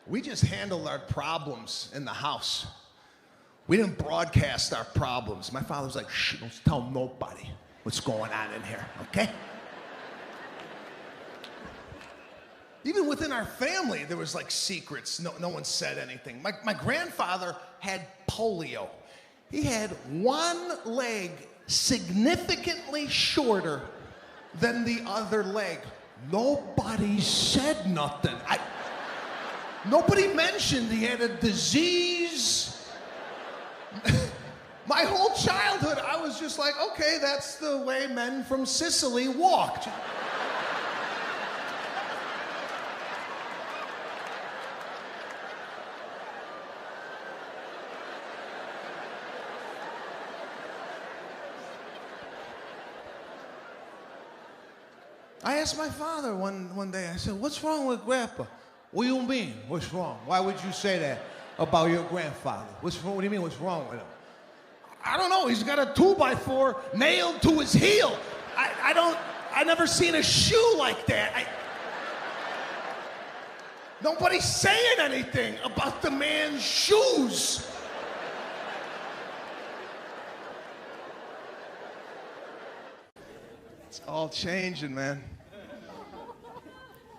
We just handled our problems in the house. We didn't broadcast our problems. My father was like, shh, don't tell nobody what's going on in here, okay? Even within our family, there was like secrets. No one said anything. My grandfather had polio. He had one leg significantly shorter than the other leg. Nobody said nothing. Nobody mentioned he had a disease. My whole childhood, I was just like, okay, that's the way men from Sicily walked. I asked my father one day, I said, what's wrong with Grandpa? What do you mean, what's wrong? Why would you say that about your grandfather? What's wrong? What do you mean, what's wrong with him? I don't know, he's got a 2x4 nailed to his heel. I never seen a shoe like that. Nobody's saying anything about the man's shoes. It's all changing, man.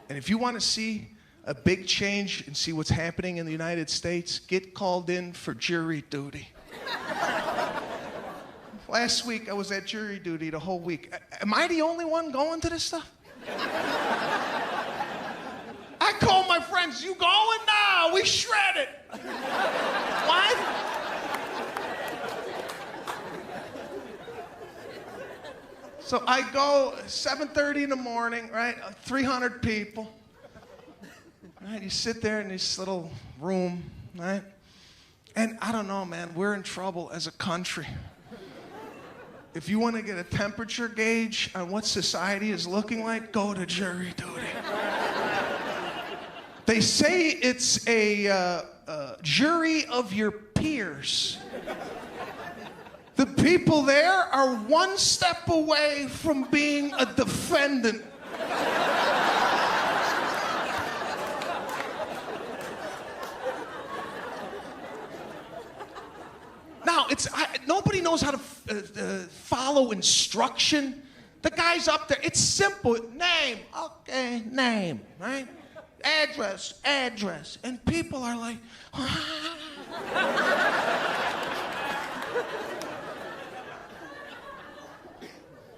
And if you want to see a big change and see what's happening in the United States, get called in for jury duty. Last week, I was at jury duty the whole week. Am I the only one going to this stuff? I called my friends, you going? Nah, we shredded. What? So I go 7:30 in the morning, right? 300 people. Right? You sit there in this little room, right? And I don't know, man, we're in trouble as a country. If you want to get a temperature gauge on what society is looking like, go to jury duty. They say it's a jury of your peers. The people there are one step away from being a defendant. Now, nobody knows how to follow instruction. The guy's up there. It's simple. Name. Okay, name, right? Address. And people are like,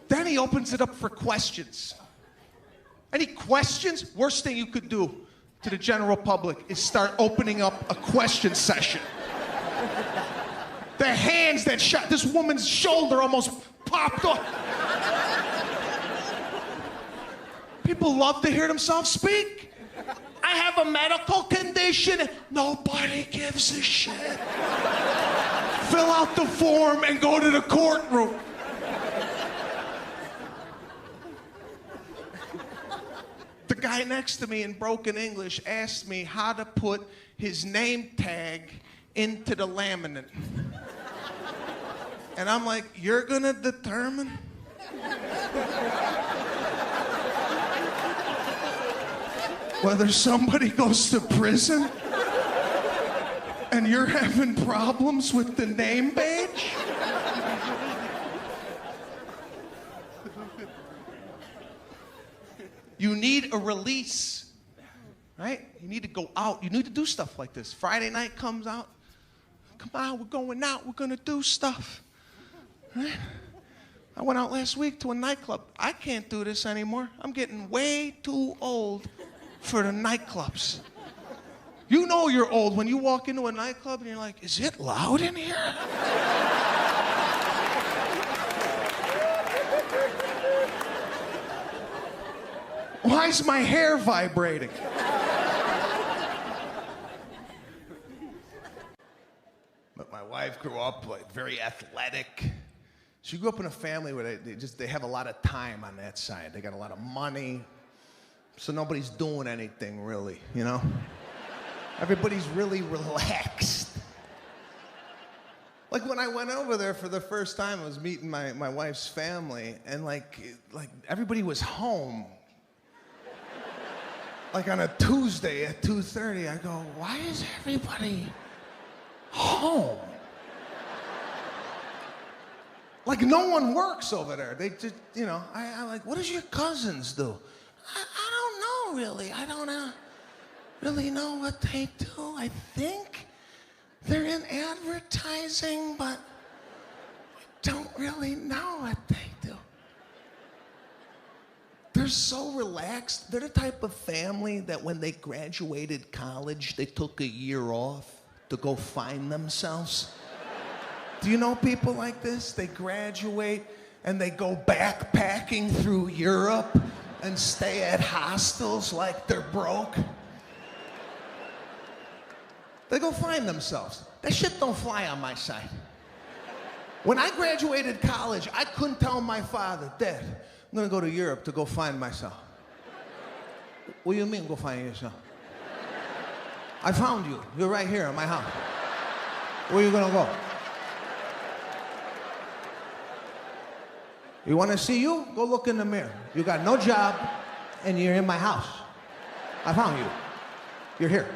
Then he opens it up for questions. Any questions? Worst thing you could do to the general public is start opening up a question session. The hands that shot, this woman's shoulder almost popped off. People love to hear themselves speak. I have a medical condition. Nobody gives a shit. Fill out the form and go to the courtroom. The guy next to me in broken English asked me how to put his name tag into the laminate. And I'm like, you're gonna determine? Whether somebody goes to prison and you're having problems with the name badge? You need a release, right? You need to go out. You need to do stuff like this. Friday night comes out. Come on, we're going out. We're going to do stuff. Right? I went out last week to a nightclub. I can't do this anymore. I'm getting way too old for the nightclubs. You know you're old when you walk into a nightclub and you're like, is it loud in here? Why is my hair vibrating? But my wife grew up like very athletic. She grew up in a family where they have a lot of time on that side. They got a lot of money, so nobody's doing anything really, you know? Everybody's really relaxed. Like when I went over there for the first time, I was meeting my wife's family, and like everybody was home. like on a Tuesday at 2:30, I go, why is everybody home? Like no one works over there. They just, you know, I like, what does your cousins do? I don't know really. I don't really know what they do. I think they're in advertising, but I don't really know what they do. They're so relaxed. They're the type of family that when they graduated college, they took a year off to go find themselves. Do you know people like this? They graduate and they go backpacking through Europe and stay at hostels like they're broke. They go find themselves. That shit don't fly on my side. When I graduated college, I couldn't tell my father, Dad, I'm gonna go to Europe to go find myself. What do you mean, go find yourself? I found you. You're right here in my house. Where are you gonna go? You wanna see you? Go look in the mirror. You got no job, and you're in my house. I found you. You're here.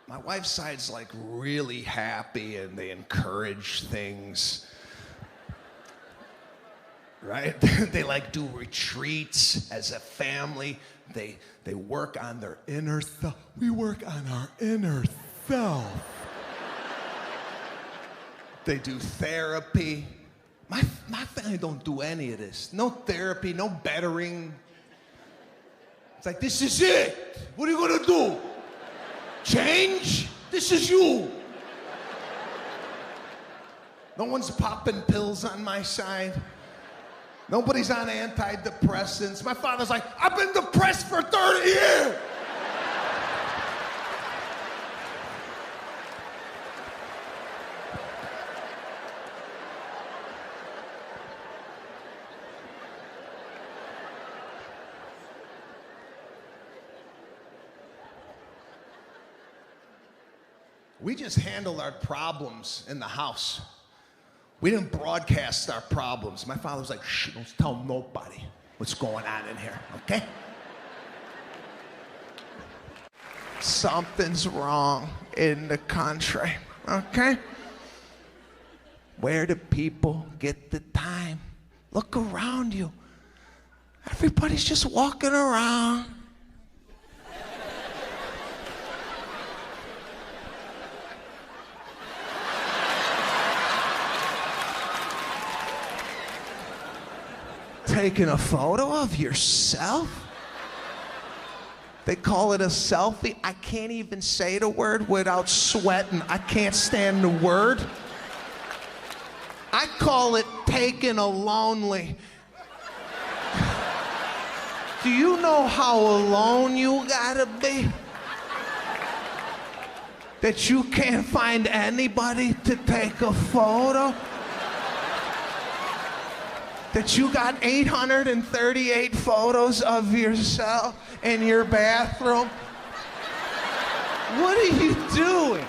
My wife's side's like really happy and they encourage things, right? They like do retreats as a family. They work on their inner self. We work on our inner self. They do therapy. My family don't do any of this. No therapy, no bettering. It's like, this is it. What are you gonna do? Change? This is you. No one's popping pills on my side. Nobody's on antidepressants. My father's like, I've been depressed for 30 years. We just handled our problems in the house. We didn't broadcast our problems. My father was like, shh, don't tell nobody what's going on in here, okay? Something's wrong in the country, okay? Where do people get the time? Look around you. Everybody's just walking around. Taking a photo of yourself? They call it a selfie. I can't even say the word without sweating. I can't stand the word. I call it taking a lonely. Do you know how alone you gotta be? That you can't find anybody to take a photo? That you got 838 photos of yourself in your bathroom? What are you doing?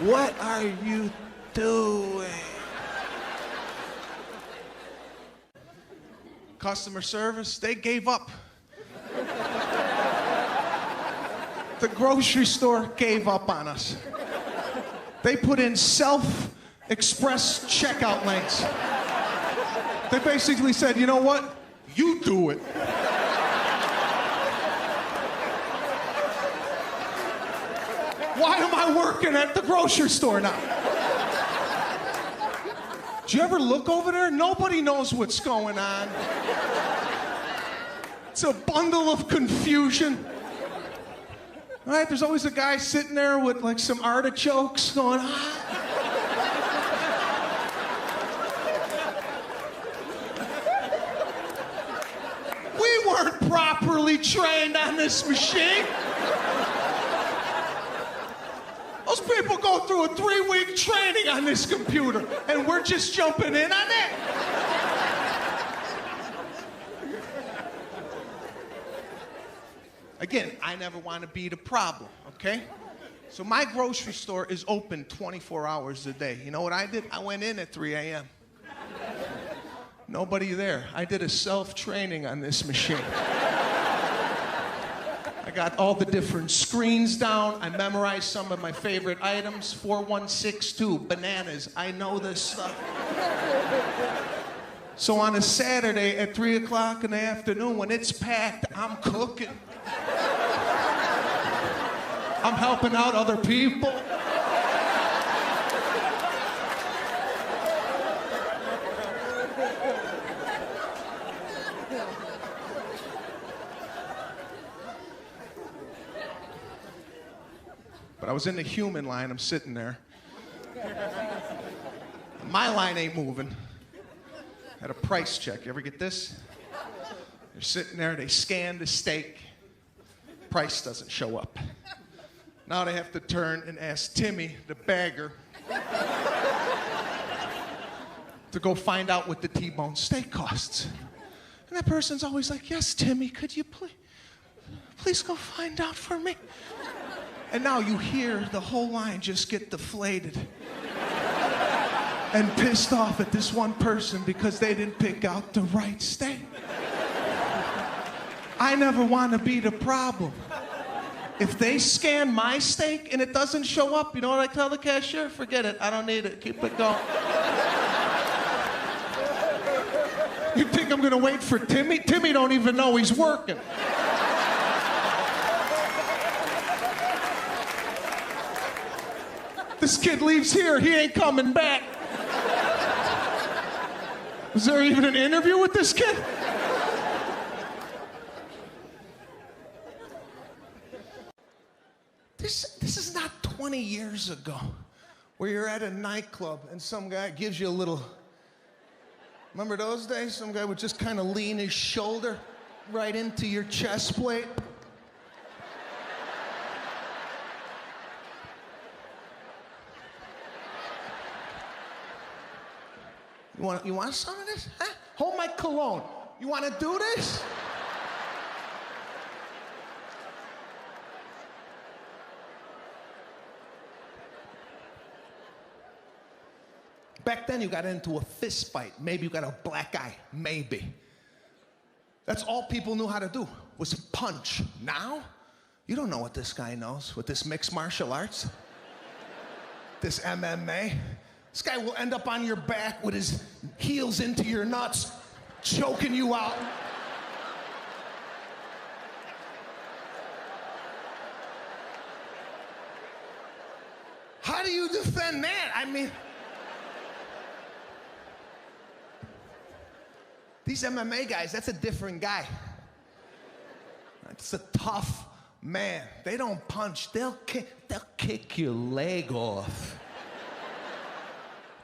What are you doing? Customer service, they gave up. The grocery store gave up on us. They put in self-express checkout links. They basically said, you know what? You do it. Why am I working at the grocery store now? Do you ever look over there? Nobody knows what's going on. It's a bundle of confusion. Right? There's always a guy sitting there with like some artichokes going, We weren't properly trained on this machine. Those people go through a 3-week training on this computer, and we're just jumping in on it. Again, I never want to be the problem, okay? So my grocery store is open 24 hours a day. You know what I did? I went in at 3 a.m. Nobody there. I did a self-training on this machine. I got all the different screens down. I memorized some of my favorite items. 4162, bananas. I know this stuff. So on a Saturday at 3 o'clock in the afternoon, when it's packed, I'm cooking. I'm helping out other people. But I was in the human line, I'm sitting there. My line ain't moving. Had a price check. You ever get this? They're sitting there, they scan the steak. Price doesn't show up. Now they have to turn and ask Timmy, the bagger, to go find out what the T-bone steak costs. And that person's always like, yes, Timmy, could you please go find out for me? And now you hear the whole line just get deflated and pissed off at this one person because they didn't pick out the right steak. I never want to be the problem. If they scan my steak and it doesn't show up, you know what I tell the cashier? Forget it, I don't need it, keep it going. You think I'm gonna wait for Timmy? Timmy don't even know he's working. This kid leaves here, he ain't coming back. Was there even an interview with this kid? This is not 20 years ago where you're at a nightclub and some guy gives you a little, remember those days? Some guy would just kind of lean his shoulder right into your chest plate. You want some of this? Huh? Hold my cologne. You want to do this? Back then, you got into a fist fight. Maybe you got a black eye. Maybe. That's all people knew how to do, was punch. Now, you don't know what this guy knows with this mixed martial arts, this MMA. This guy will end up on your back with his heels into your nuts, choking you out. How do you defend that? I mean, these MMA guys, that's a different guy. That's a tough man. They don't punch, they'll kick your leg off.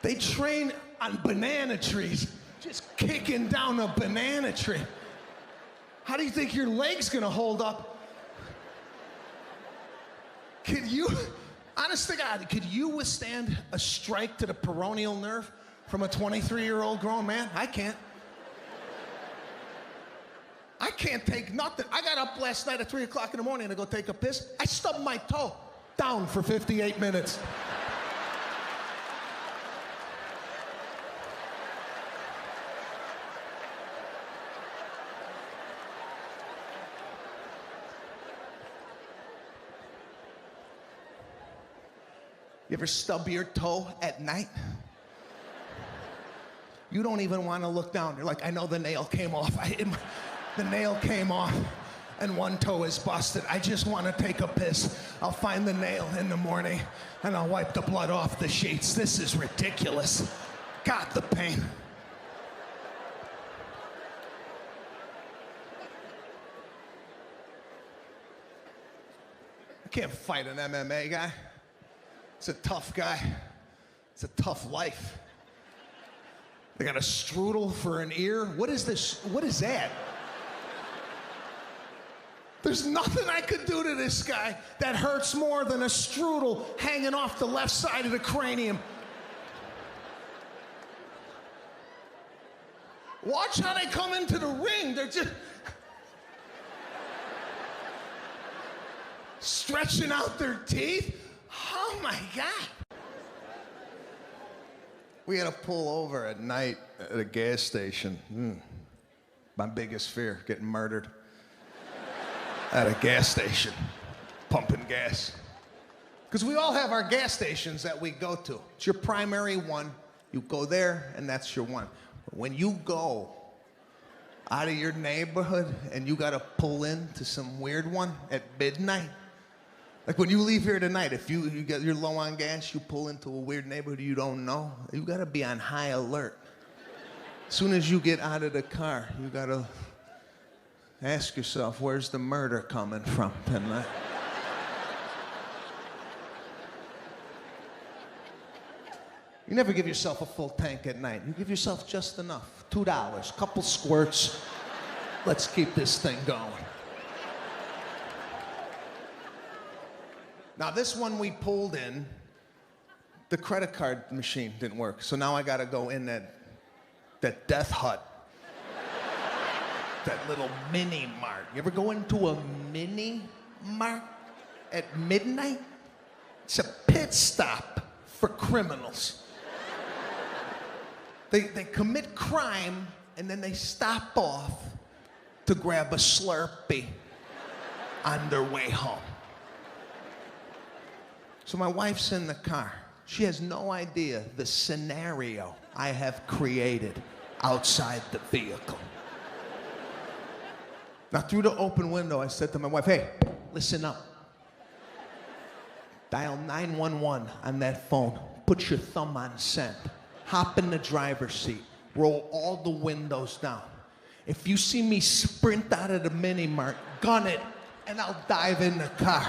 They train on banana trees, just kicking down a banana tree. How do you think your leg's gonna hold up? Could you, honest to God, could you withstand a strike to the peroneal nerve from a 23-year-old grown man? I can't. I can't take nothing. I got up last night at 3 o'clock in the morning to go take a piss. I stubbed my toe down for 58 minutes. You ever stub your toe at night? You don't even want to look down. You're like, I know the nail came off. The nail came off and one toe is busted. I just want to take a piss. I'll find the nail in the morning and I'll wipe the blood off the sheets. This is ridiculous. God, the pain. I can't fight an MMA guy. It's a tough guy. It's a tough life. They got a strudel for an ear. What is this? What is that? There's nothing I could do to this guy that hurts more than a strudel hanging off the left side of the cranium. Watch how they come into the ring. They're just stretching out their teeth. Oh my God. We had to pull over at night at a gas station. My biggest fear, getting murdered at a gas station, pumping gas. Because we all have our gas stations that we go to. It's your primary one. You go there, and that's your one. But when you go out of your neighborhood and you gotta pull into some weird one at midnight, like when you leave here tonight, if you're low on gas, you pull into a weird neighborhood you don't know, you gotta be on high alert. As soon as you get out of the car, you gotta ask yourself, where's the murder coming from tonight? You never give yourself a full tank at night. You give yourself just enough. $2, couple squirts. Let's keep this thing going. Now this one we pulled in, the credit card machine didn't work. So now I gotta go in that death hut. That little mini mart. You ever go into a mini mart at midnight? It's a pit stop for criminals. They commit crime and then they stop off to grab a Slurpee on their way home. So my wife's in the car. She has no idea the scenario I have created outside the vehicle. Now through the open window, I said to my wife, hey, listen up. Dial 911 on that phone. Put your thumb on send. Hop in the driver's seat. Roll all the windows down. If you see me sprint out of the mini mart, gun it, and I'll dive in the car.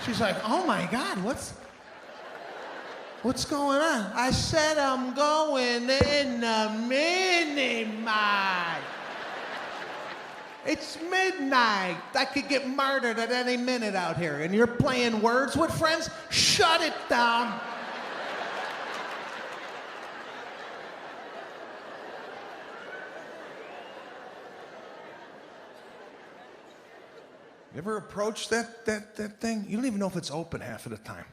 She's like, oh my God, what's going on? I said I'm going in the mini mart. It's midnight. I could get murdered at any minute out here. And you're playing words with friends? Shut it down. You ever approach that thing? You don't even know if it's open half of the time.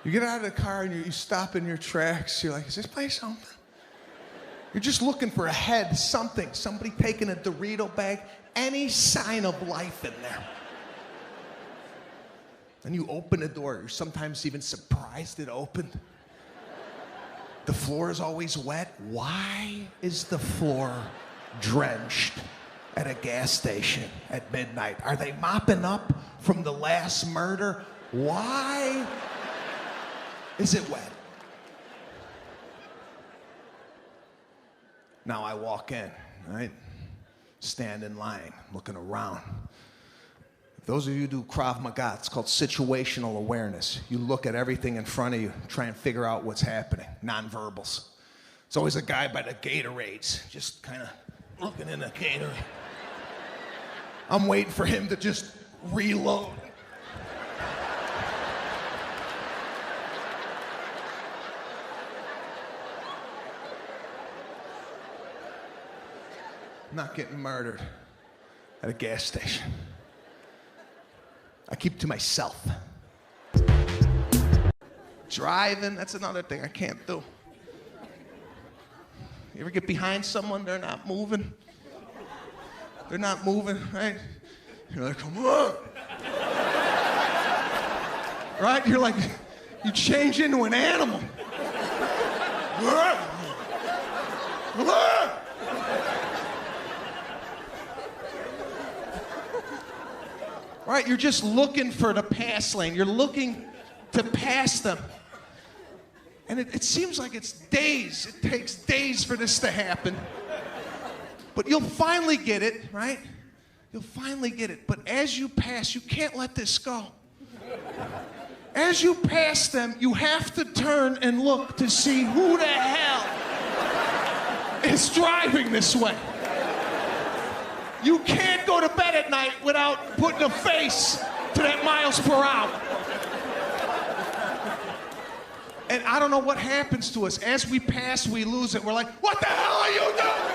You get out of the car and you stop in your tracks. You're like, is this place open? You're just looking for a head, something, somebody taking a Dorito bag, any sign of life in there. Then you open the door. You're sometimes even surprised it opened. The floor is always wet. Why is the floor drenched at a gas station at midnight? Are they mopping up from the last murder? Why is it wet? Now I walk in, right? Stand in line, looking around. Those of you who do Krav Maga, it's called situational awareness. You look at everything in front of you, try and figure out what's happening, nonverbals. It's always a guy by the Gatorades, just kind of looking in the Gatorade. I'm waiting for him to just reload. I'm not getting murdered at a gas station. I keep to myself. Driving, that's another thing I can't do. You ever get behind someone, they're not moving? They're not moving, right? You're like, come on. Right? You're like, you change into an animal. Right? You're just looking for the pass lane. You're looking to pass them. And it seems like it's days. It takes days for this to happen. But you'll finally get it, right? You'll finally get it. But as you pass, you can't let this go. As you pass them, you have to turn and look to see who the hell is driving this way. You can't go to bed at night without putting a face to that miles per hour. And I don't know what happens to us. As we pass, we lose it. We're like, what the hell are you doing?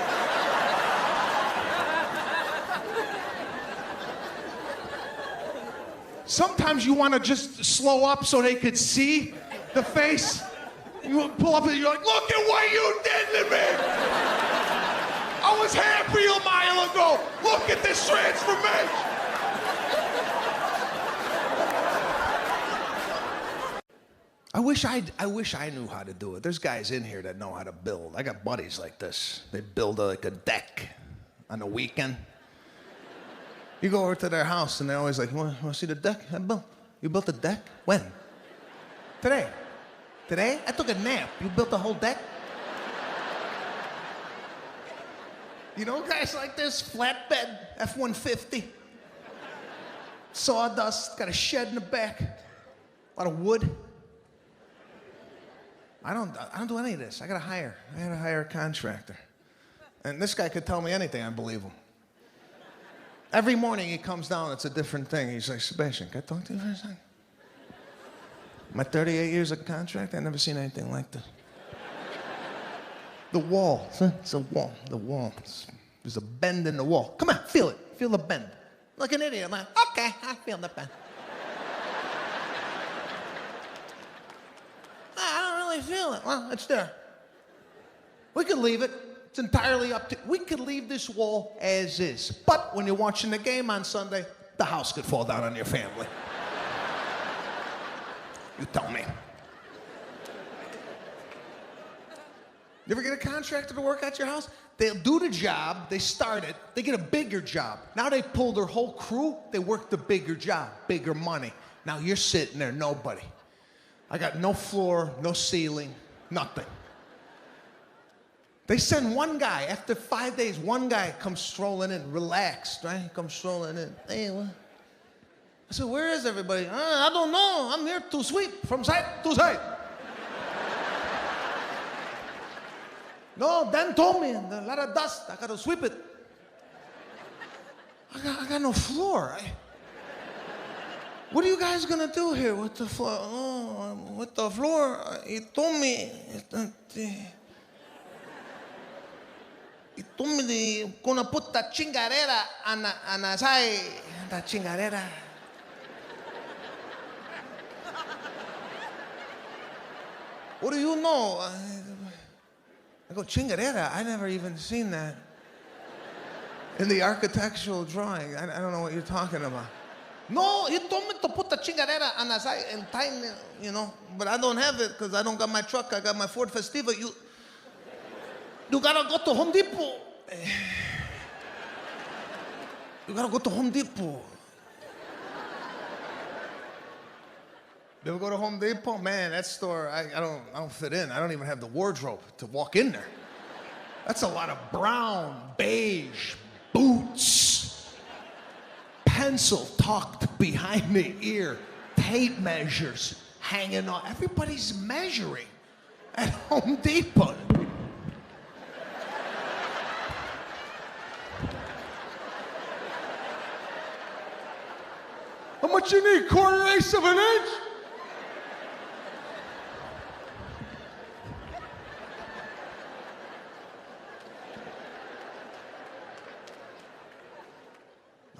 Sometimes you want to just slow up so they could see the face. You pull up and you're like, look at what you did to me. I was happy a mile ago. Look at this transformation. I wish I knew how to do it. There's guys in here that know how to build. I got buddies like this. They build like a deck on the weekend. You go over to their house and they're always like, you want to see the deck I built? You built a deck? When? Today. Today? I took a nap. You built a whole deck? You know guys like this? Flatbed, F-150. Sawdust, got a shed in the back. A lot of wood. I don't do any of this. I gotta hire a contractor. And this guy could tell me anything, I believe him. Every morning he comes down, it's a different thing. He's like, Sebastian, can I talk to you for a second? My 38 years of contract, I've never seen anything like this. The wall, it's a wall, the wall. There's a bend in the wall. Come on, feel it, feel the bend. Like an idiot, I'm like, okay, I feel the bend. I feel it. Well, it's there. We could leave it. It's entirely up to... We could leave this wall as is. But when you're watching the game on Sunday, the house could fall down on your family. You tell me. You ever get a contractor to work at your house? They'll do the job, they start it, they get a bigger job. Now they pull their whole crew, they work the bigger job, bigger money. Now you're sitting there, nobody. I got no floor, no ceiling, nothing. They send one guy, after 5 days, one guy comes strolling in, relaxed, right? He comes strolling in. Hey, what? I said, where is everybody? I don't know. I'm here to sweep from side to side. No, Dan told me, a lot of dust. I got to sweep it. I got no floor. What are you guys gonna do here with the floor? Oh, with the floor, he told me they're gonna put the chingadera on the side. The chingadera. What do you know? I go, chingadera? I never even seen that in the architectural drawing. I don't know what you're talking about. No, he told me to put the chingadera on the side and time, you know, but I don't have it because I don't got my truck. I got my Ford Festiva. You gotta go to Home Depot. You gotta go to Home Depot. You ever go to Home Depot? Man, that store, I don't fit in. I don't even have the wardrobe to walk in there. That's a lot of brown, beige boots. Pencil tucked behind the ear. Tape measures hanging on. Everybody's measuring at Home Depot. How much you need? 1/4 of an inch?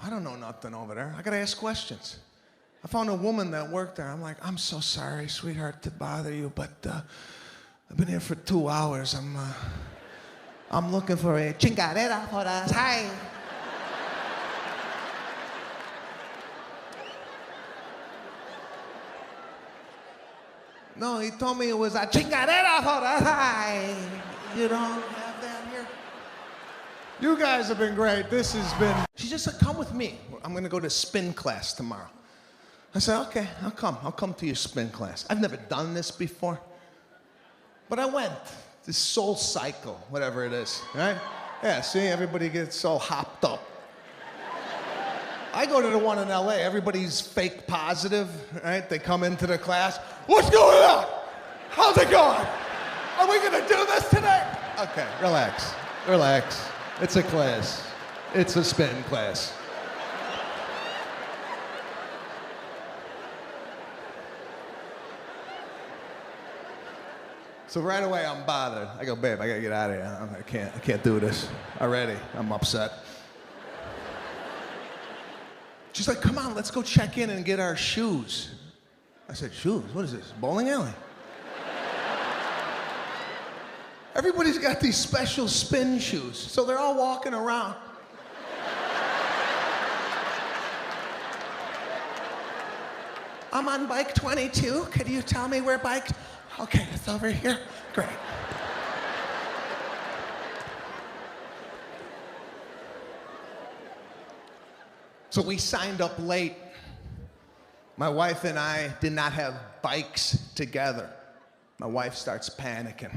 I don't know nothing over there. I gotta ask questions. I found a woman that worked there. I'm like, I'm so sorry, sweetheart, to bother you, but I've been here for 2 hours. I'm looking for a chingadera for us. Hi. No, he told me it was a chingadera for us. Hi. You don't have that here? You guys have been great. This has been... She just said, come with me. I'm going to go to spin class tomorrow. I said, okay, I'll come. I'll come to your spin class. I've never done this before. But I went. This Soul Cycle, whatever it is, right? Yeah, see, everybody gets all hopped up. I go to the one in LA. Everybody's fake positive, right? They come into the class. What's going on? How's it going? Are we going to do this today? Okay, relax. Relax. It's a class. It's a spin class. So right away I'm bothered. I go, babe, I gotta get out of here. I can't do this already. I'm upset. She's like, come on, let's go check in and get our shoes. I said, shoes? What is this, bowling alley? Everybody's got these special spin shoes, so they're all walking around. I'm on bike 22. Could you tell me where bike? Okay, it's over here. Great. So we signed up late. My wife and I did not have bikes together. My wife starts panicking.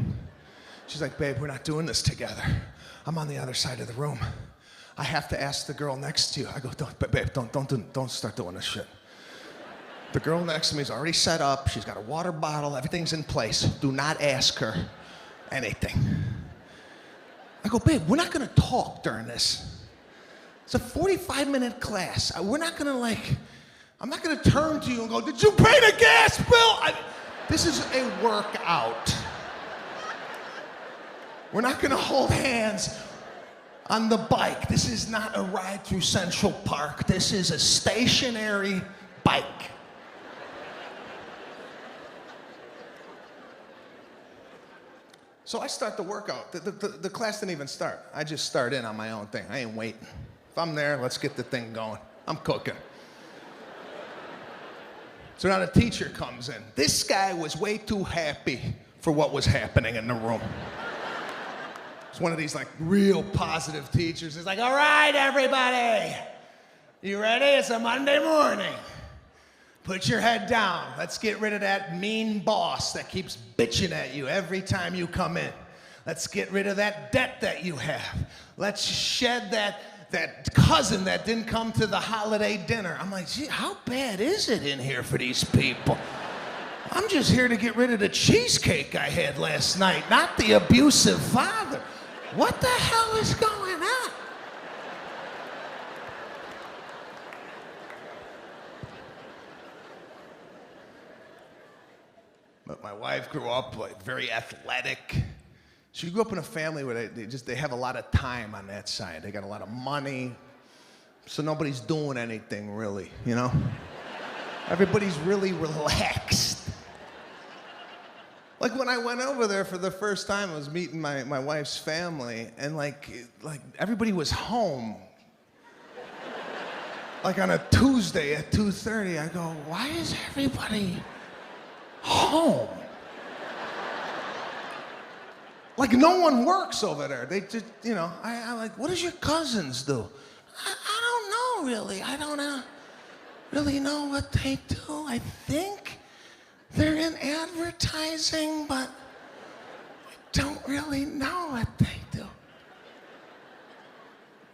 She's like, babe, we're not doing this together. I'm on the other side of the room. I have to ask the girl next to you. I go, babe, don't start doing this shit. The girl next to me is already set up. She's got a water bottle. Everything's in place. Do not ask her anything. I go, babe, we're not going to talk during this. It's a 45-minute class. We're not going to I'm not going to turn to you and go, did you pay the gas bill? This is a workout. We're not going to hold hands on the bike. This is not a ride through Central Park. This is a stationary bike. So I start the workout. The class didn't even start. I just start in on my own thing. I ain't waiting. If I'm there, let's get the thing going. I'm cooking. So now the teacher comes in. This guy was way too happy for what was happening in the room. It's one of these real positive teachers. He's like, all right, everybody. You ready? It's a Monday morning. Put your head down. Let's get rid of that mean boss that keeps bitching at you every time you come in. Let's get rid of that debt that you have. Let's shed that cousin that didn't come to the holiday dinner. I'm like, gee, how bad is it in here for these people? I'm just here to get rid of the cheesecake I had last night, not the abusive father. What the hell is going on? But my wife grew up very athletic. She grew up in a family where they have a lot of time on that side. They got a lot of money, so nobody's doing anything really, you know? Everybody's really relaxed. Like when I went over there for the first time, I was meeting my wife's family, and everybody was home. Like on a Tuesday at 2:30, I go, why is everybody home? Like no one works over there. They just, I'm like, what does your cousins do? I don't know really. I don't really know what they do. I think they're in advertising, but I don't really know what they do.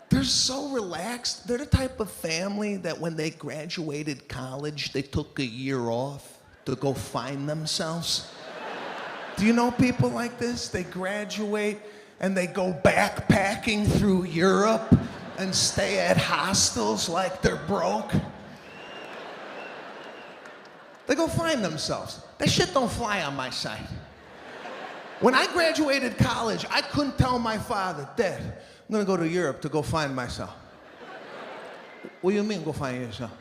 They're so relaxed. They're the type of family that when they graduated college, they took a year off to go find themselves. Do you know people like this? They graduate and they go backpacking through Europe and stay at hostels like they're broke. They go find themselves. That shit don't fly on my side. When I graduated college, I couldn't tell my father, Dad, I'm gonna go to Europe to go find myself. What do you mean, go find yourself?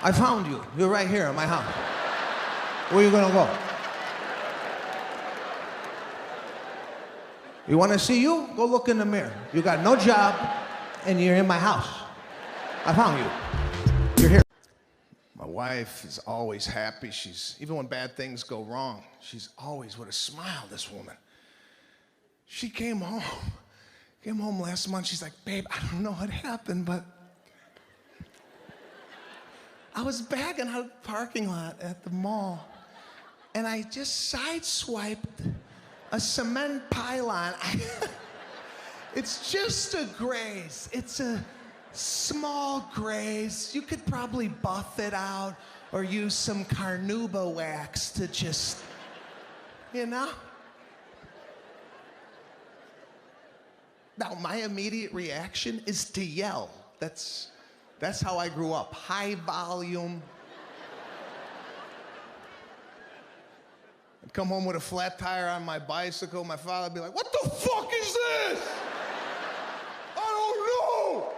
I found you. You're right here in my house. Where are you gonna go? You want to see you? Go look in the mirror. You got no job, and you're in my house. I found you. You're here. My wife is always happy. Even when bad things go wrong, she's always with a smile, this woman. She came home last month. She's like, babe, I don't know what happened, but I was bagging out of the parking lot at the mall, and I just sideswiped a cement pylon. It's just a graze. It's a small graze. You could probably buff it out or use some carnauba wax to just, Now, my immediate reaction is to yell. That's how I grew up. High volume. I'd come home with a flat tire on my bicycle. My father would be like, what the fuck is this? I don't know.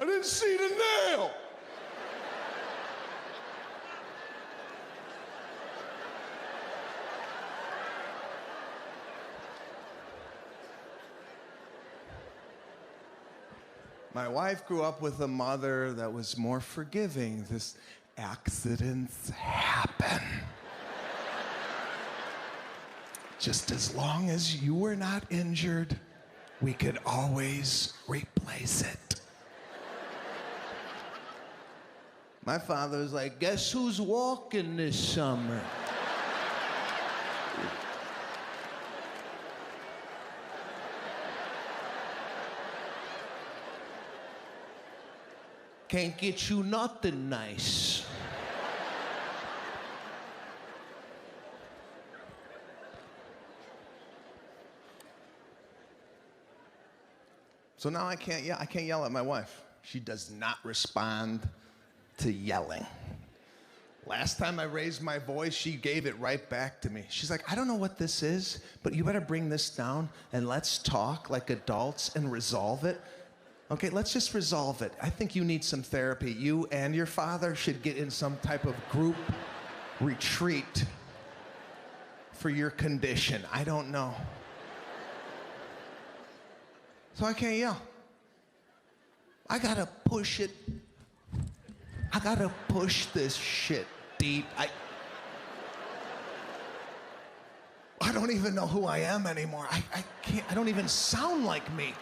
I didn't see the nail. My wife grew up with a mother that was more forgiving. This accidents happen. Just as long as you were not injured, we could always replace it. My father was like, guess who's walking this summer? Can't get you nothing nice. So now I can't yell at my wife. She does not respond to yelling. Last time I raised my voice, she gave it right back to me. She's like, I don't know what this is, but you better bring this down and let's talk like adults and resolve it. Okay, let's just resolve it. I think you need some therapy. You and your father should get in some type of group retreat for your condition. I don't know. So I can't yell. I gotta push it. I gotta push this shit deep. I don't even know who I am anymore. I can't, I don't even sound like me.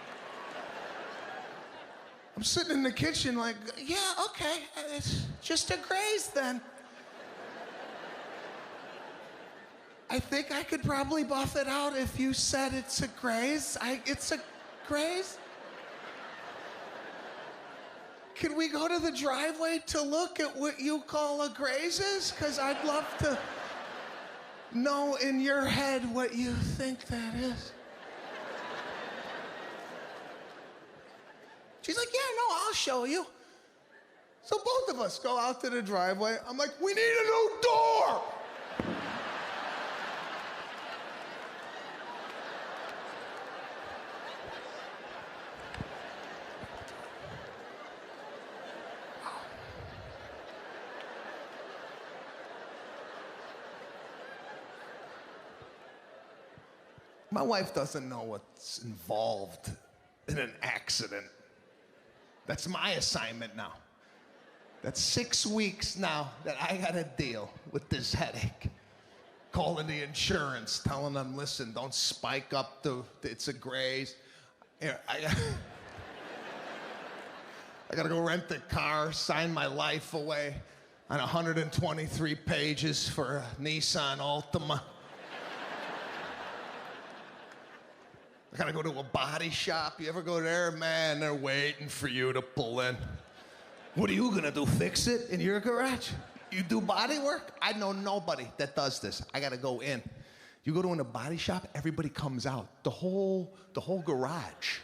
I'm sitting in the kitchen like, yeah, okay, it's just a graze then. I think I could probably buff it out if you said it's a graze. It's a graze? Can we go to the driveway to look at what you call a graze is? Because I'd love to know in your head what you think that is. She's like, yeah, no, I'll show you. So both of us go out to the driveway. I'm like, we need a new door. My wife doesn't know what's involved in an accident. That's my assignment now. That's 6 weeks now that I gotta deal with this headache. Calling the insurance, telling them, listen, don't spike up it's a graze. Here, I gotta go rent the car, sign my life away on 123 pages for a Nissan Altima. I gotta go to a body shop. You ever go there? Man, they're waiting for you to pull in. What are you gonna do, fix it in your garage? You do body work? I know nobody that does this. I gotta go in. You go to a body shop, everybody comes out. The whole garage.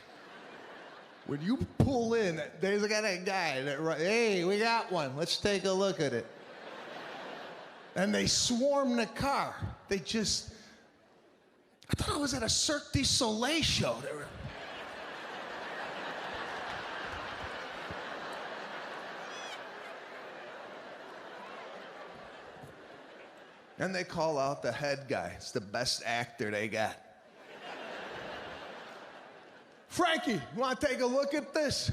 When you pull in, there's a guy that, hey, we got one. Let's take a look at it. And they swarm the car. I thought I was at a Cirque du Soleil show. And they call out the head guy. It's the best actor they got. Frankie, you want to take a look at this?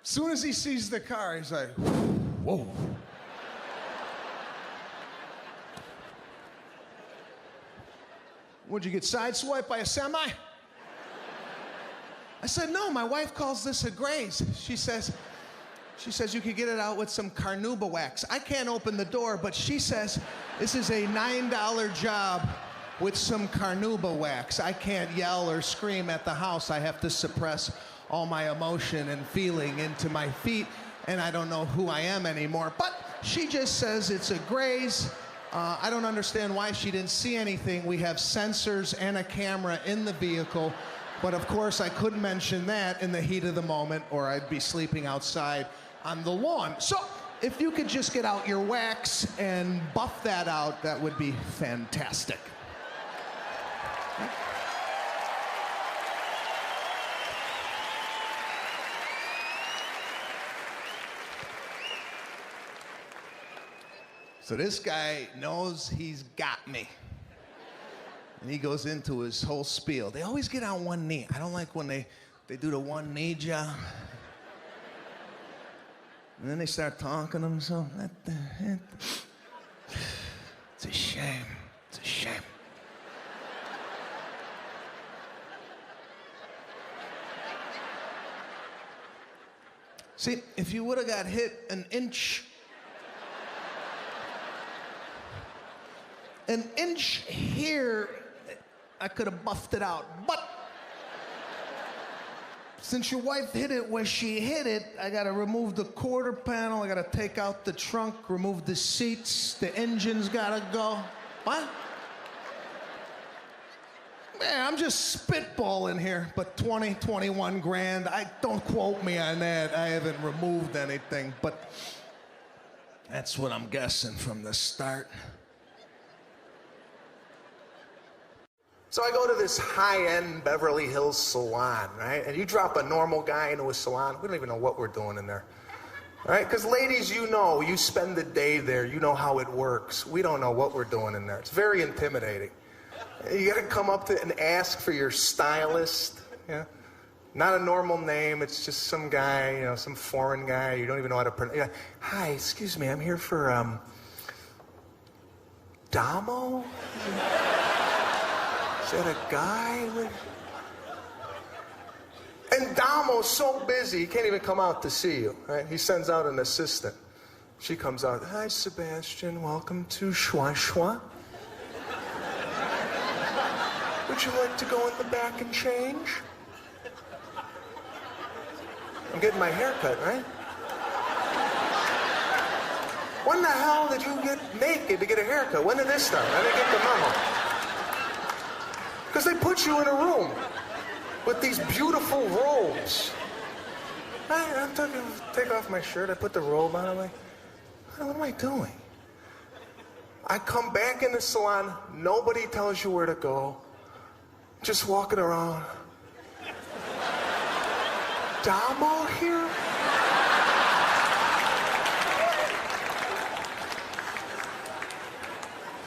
As soon as he sees the car, he's like, whoa. Would you get sideswiped by a semi? I said, no, my wife calls this a graze. She says you could get it out with some carnauba wax. I can't open the door, but she says this is a $9 job with some carnauba wax. I can't yell or scream at the house. I have to suppress all my emotion and feeling into my feet, and I don't know who I am anymore. But she just says it's a graze. I don't understand why she didn't see anything. We have sensors and a camera in the vehicle, but of course I couldn't mention that in the heat of the moment or I'd be sleeping outside on the lawn. So if you could just get out your wax and buff that out, that would be fantastic. So this guy knows he's got me. And he goes into his whole spiel. They always get on one knee. I don't like when they do the one knee job. And then they start talking to themselves. It's a shame. It's a shame. See, if you would have got hit an inch here, I could have buffed it out. But since your wife hit it where she hit it, I gotta remove the quarter panel, I gotta take out the trunk, remove the seats, the engine's gotta go. What? Man, I'm just spitballing here, but 21 grand. Don't quote me on that. I haven't removed anything, but that's what I'm guessing from the start. So I go to this high-end Beverly Hills salon, right? And you drop a normal guy into a salon, we don't even know what we're doing in there, right? Because ladies, you know, you spend the day there, you know how it works. We don't know what we're doing in there. It's very intimidating. You gotta come up to and ask for your stylist, yeah? Not a normal name, it's just some guy, you know, some foreign guy, you don't even know how to pronounce. Like, hi, excuse me, I'm here for, Damo? Is that a guy? And Damo's so busy, he can't even come out to see you, right? He sends out an assistant. She comes out, hi, Sebastian, welcome to Schwa Schwa. Would you like to go in the back and change? I'm getting my hair cut, right? When the hell did you get naked to get a haircut? When did this start? I didn't get the memo. Because they put you in a room with these beautiful robes. I take off my shirt, I put the robe on, I'm like, what am I doing? I come back in the salon, nobody tells you where to go. Just walking around. Damo here?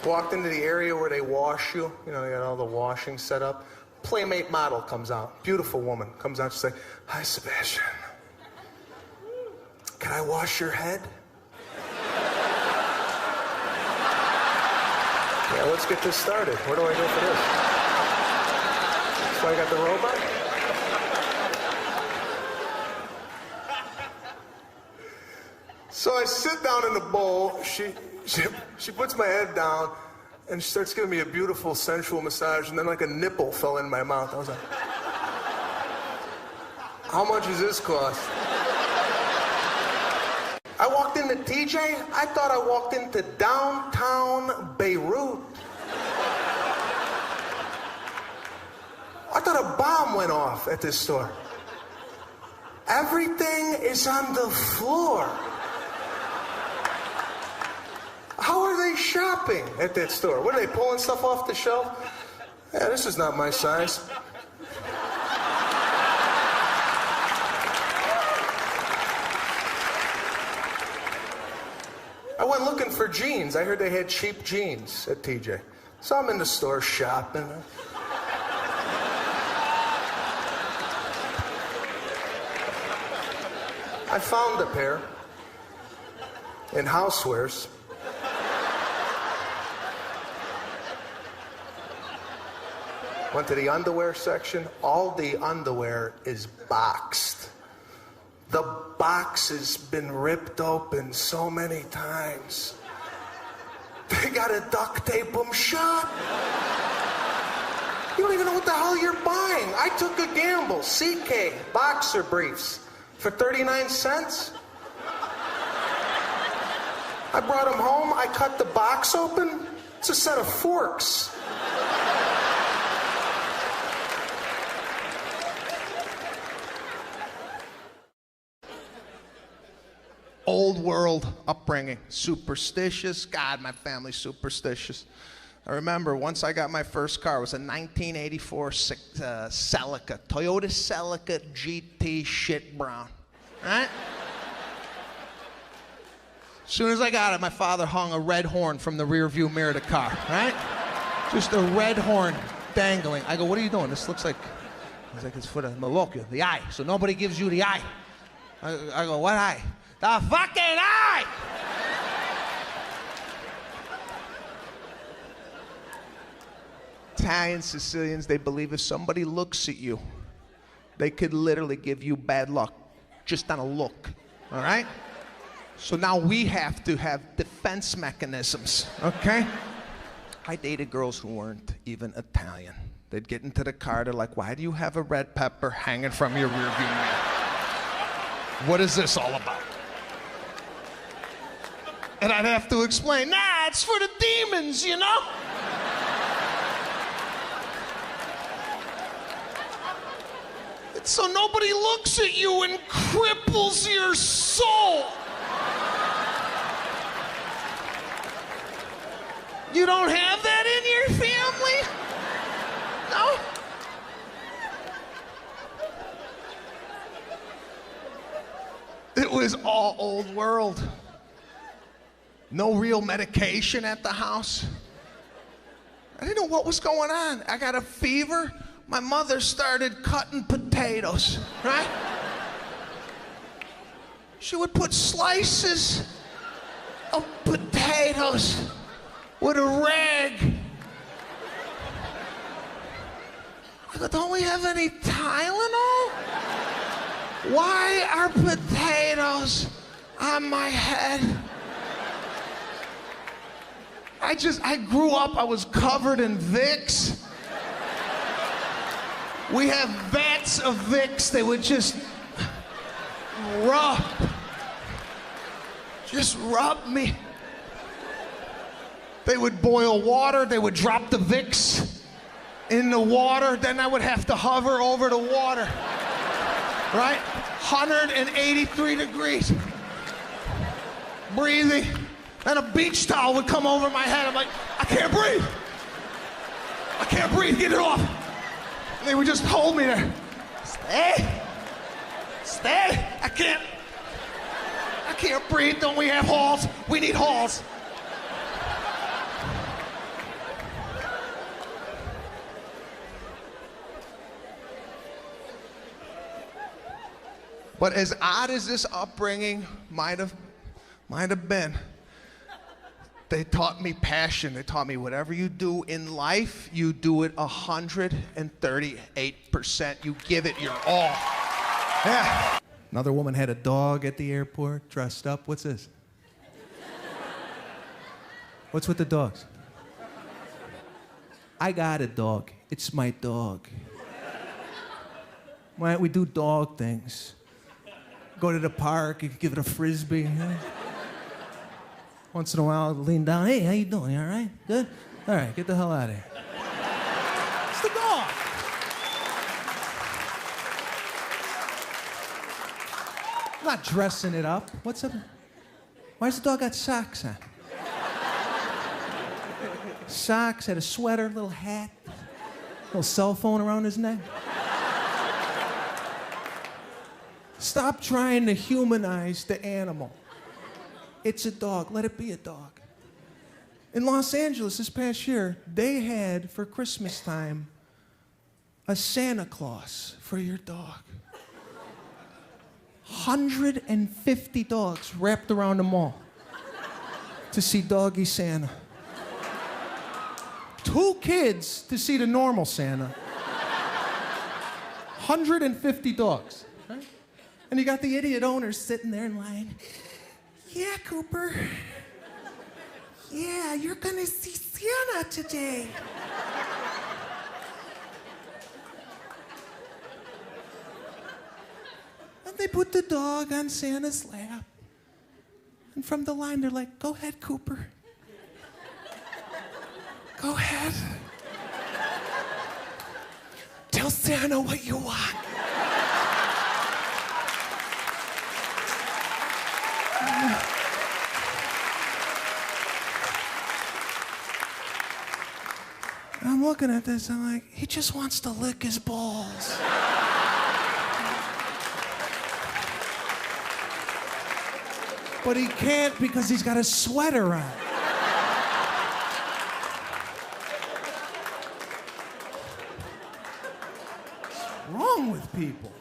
Walked into the area where they wash you. You know, they got all the washing set up. Playmate model comes out. Beautiful woman. Comes out, she's like, hi, Sebastian. Can I wash your head? Yeah, let's get this started. Where do I go for this? So I got the robot? So I sit down in the bowl. She puts my head down and she starts giving me a beautiful sensual massage, and then like a nipple fell in my mouth. I was like, how much does this cost? I walked into TJ, I thought I walked into downtown Beirut. I thought a bomb went off at this store. Everything is on the floor. How are they shopping at that store? What are they pulling stuff off the shelf? Yeah, this is not my size. I went looking for jeans. I heard they had cheap jeans at TJ. So I'm in the store shopping. I found a pair in housewares. Went to the underwear section. All the underwear is boxed. The box has been ripped open so many times. They gotta duct tape them shut. You don't even know what the hell you're buying. I took a gamble. CK boxer briefs for 39 cents. I brought them home. I cut the box open. It's a set of forks. Old world upbringing, superstitious. God, my family's superstitious. I remember once I got my first car, it was a 1984 Celica, Toyota Celica GT shit brown, right? As soon as I got it, my father hung a red horn from the rear view mirror of the car, right? Just a red horn dangling. I go, what are you doing? This looks like, it's for the malocchio, the eye. So nobody gives you the eye. I go, what eye? The fucking eye! Italians, Sicilians, they believe if somebody looks at you, they could literally give you bad luck just on a look, all right? So now we have to have defense mechanisms, okay? I dated girls who weren't even Italian. They'd get into the car, they're like, why do you have a red pepper hanging from your rearview mirror? What is this all about? And I'd have to explain, nah, it's for the demons, you know? It's so nobody looks at you and cripples your soul. You don't have that in your family? No? It was all old world. No real medication at the house. I didn't know what was going on. I got a fever. My mother started cutting potatoes, right? She would put slices of potatoes with a rag. I go, don't we have any Tylenol? Why are potatoes on my head? I grew up, I was covered in Vicks. We have vats of Vicks. They would just rub me. They would boil water. They would drop the Vicks in the water. Then I would have to hover over the water. Right? 183 degrees. Breathing. And a beach towel would come over my head. I'm like, I can't breathe. I can't breathe. Get it off. And they would just hold me there. Stay. Stay. I can't breathe. Don't we have halls? We need halls. But as odd as this upbringing might have been, they taught me passion. They taught me whatever you do in life, you do it 138%. You give it your all. Yeah. Another woman had a dog at the airport, dressed up. What's this? What's with the dogs? I got a dog. It's my dog. Why don't we do dog things? Go to the park, you can give it a frisbee. Once in a while, lean down. Hey, how you doing? You all right? Good? All right, get the hell out of here. It's the dog. I'm not dressing it up. What's up? Why's the dog got socks on? Socks, had a sweater, little hat, little cell phone around his neck. Stop trying to humanize the animal. It's a dog. Let it be a dog. In Los Angeles this past year, they had, for Christmas time, a Santa Claus for your dog. 150 dogs wrapped around the mall to see Doggy Santa. 2 kids to see the normal Santa. 150 dogs. Right? And you got the idiot owners sitting there in line. Yeah, Cooper. Yeah, you're gonna see Santa today. And they put the dog on Santa's lap. And from the line, they're like, go ahead, Cooper. Go ahead. Tell Santa what you want. I'm looking at this, I'm like, he just wants to lick his balls. But he can't because he's got a sweater on. What's wrong with people?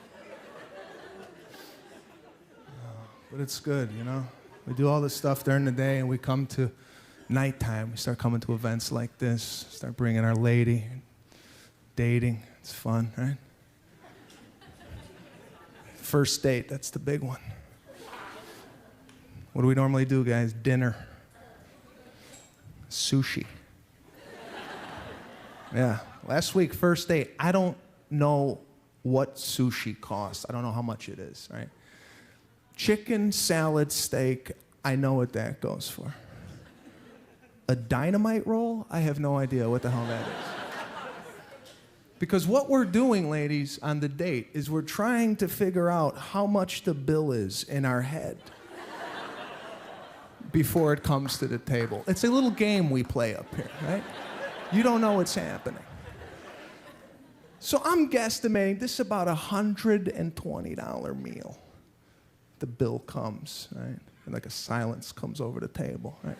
But it's good, you know? We do all this stuff during the day, and we come to nighttime. We start coming to events like this, start bringing our lady, dating. It's fun, right? First date, that's the big one. What do we normally do, guys? Dinner. Sushi. Yeah. Last week, first date. I don't know what sushi costs. I don't know how much it is, right? Chicken, salad, steak, I know what that goes for. A dynamite roll? I have no idea what the hell that is. Because what we're doing, ladies, on the date is we're trying to figure out how much the bill is in our head before it comes to the table. It's a little game we play up here, right? You don't know what's happening. So I'm guesstimating this is about a $120 meal. The bill comes, right? And like a silence comes over the table, right?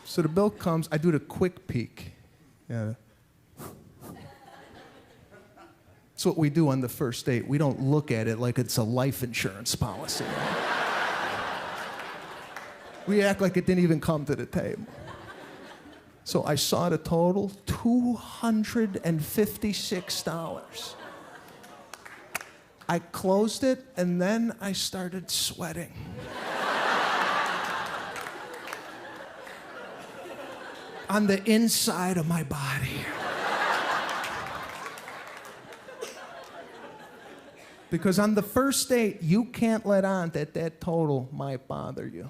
So the bill comes, I do the quick peek. Yeah. That's what we do on the first date. We don't look at it like it's a life insurance policy. Right? We act like it didn't even come to the table. So I saw the total, $256. I closed it, and then I started sweating. On the inside of my body. Because on the first date, you can't let on that that total might bother you.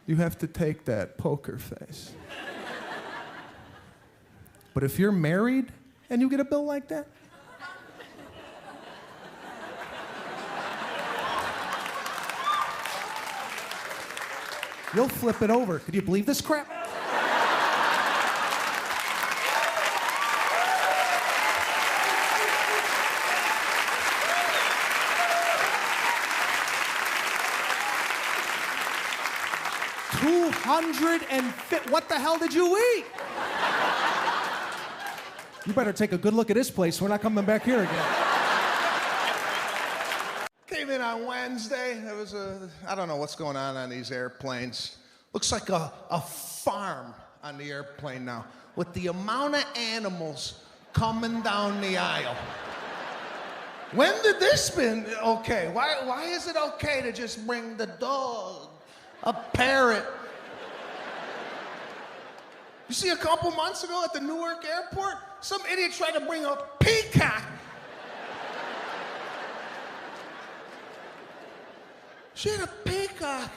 You have to take that poker face. But if you're married and you get a bill like that, you'll flip it over. Could you believe this crap? What the hell did you eat? You better take a good look at this place. We're not coming back here again. Came in on Wednesday. There was I don't know what's going on these airplanes. Looks like a farm on the airplane now with the amount of animals coming down the aisle. When did this been okay? Why is it okay to just bring the dog, a parrot? You see, a couple months ago at the Newark airport, some idiot tried to bring a peacock. She had a peacock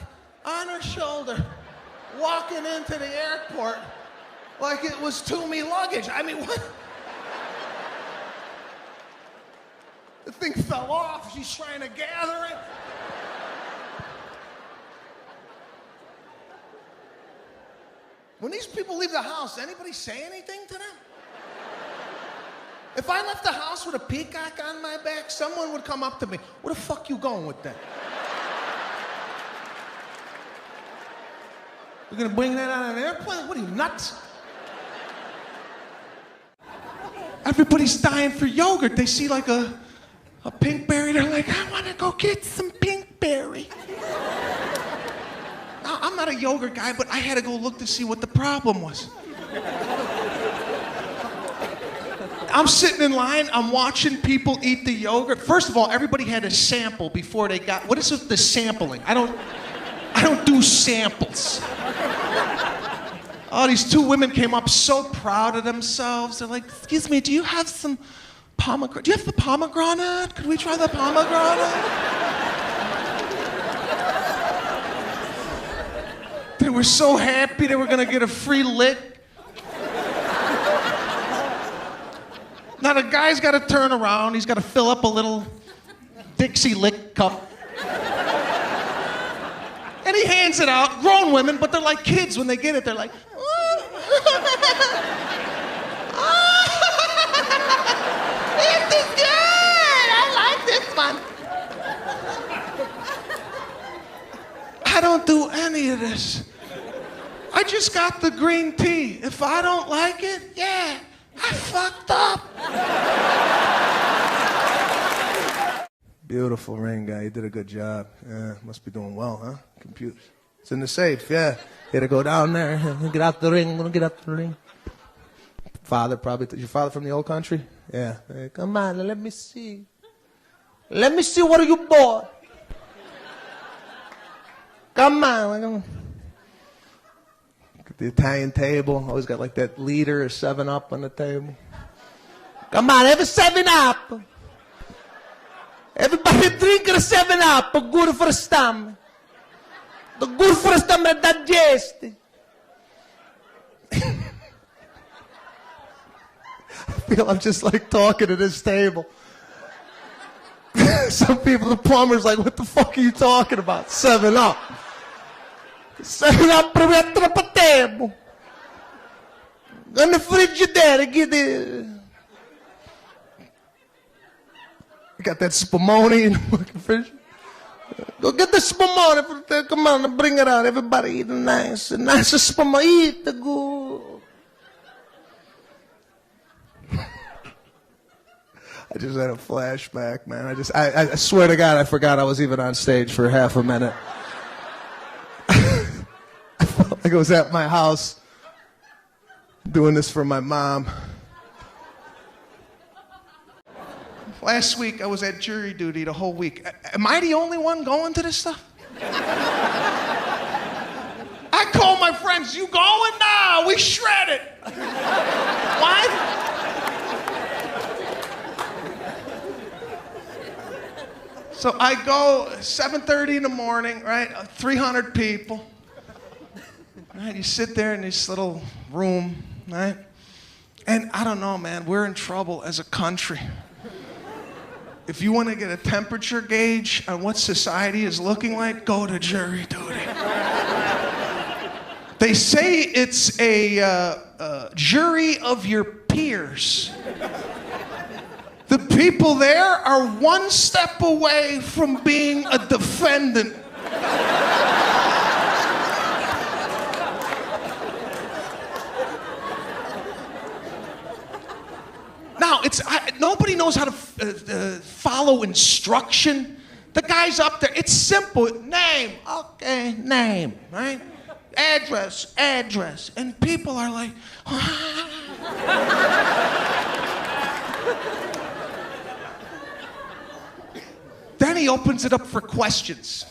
on her shoulder walking into the airport like it was Toomey luggage. I mean, what? The thing fell off. She's trying to gather it. When these people leave the house, anybody say anything to them? If I left the house with a peacock on my back, someone would come up to me. Where the fuck you going with that? You're gonna bring that on an airplane? What are you, nuts? Everybody's dying for yogurt. They see like a pinkberry, they're like, I wanna go get some pinkberry. Now, I'm not a yogurt guy, but I had to go look to see what the problem was. I'm sitting in line, I'm watching people eat the yogurt. First of all, everybody had a sample before they got, what is the sampling? I don't do samples. Oh, these two women came up so proud of themselves. They're like, excuse me, do you have some pomegranate? Do you have the pomegranate? Could we try the pomegranate? They were so happy they were gonna get a free lick. Now the guy's gotta turn around, he's gotta fill up a little Dixie lick cup. And he hands it out, grown women, but they're like kids when they get it, they're like, this is good, I like this one. just got the green tea. If I don't like it, yeah, I fucked up. Beautiful ring, guy. You did a good job. Yeah, must be doing well, huh? Computers. It's in the safe, yeah. You gotta go down there. Get out the ring. I'm gonna get out the ring. Father, probably. Your father from the old country? Yeah. Hey, come on, let me see. Let me see what you bought. Come on. The Italian table. Always got like that liter of 7-Up on the table. Come on, have a 7-Up. Everybody drink a 7-Up. Good for the stomach. The good for the stomach digest. I feel I'm just like talking to this table. Some people, the plumber's like, what the fuck are you talking about? 7-Up. 7-Up per mettere per tempo. Nel frigidaire, get it. You got that spumoni in the fucking fridge? Go get the spumoni. Come on, bring it out. Everybody eat nice spumoni. Eat the good. I just had a flashback, man. I swear to God, I forgot I was even on stage for half a minute. I felt like I was at my house doing this for my mom. Last week, I was at jury duty the whole week. Am I the only one going to this stuff? I call my friends, you going? Nah, we shred it. What? So I go 7:30 in the morning, right? 300 people. Right? You sit there in this little room, right? And I don't know, man, we're in trouble as a country. If you want to get a temperature gauge on what society is looking like, go to jury duty. They say it's a jury of your peers. The people there are one step away from being a defendant. Now, nobody knows how to follow instruction. The guy's up there. It's simple. Name. Okay, name, right? Address. And people are like, Then he opens it up for questions.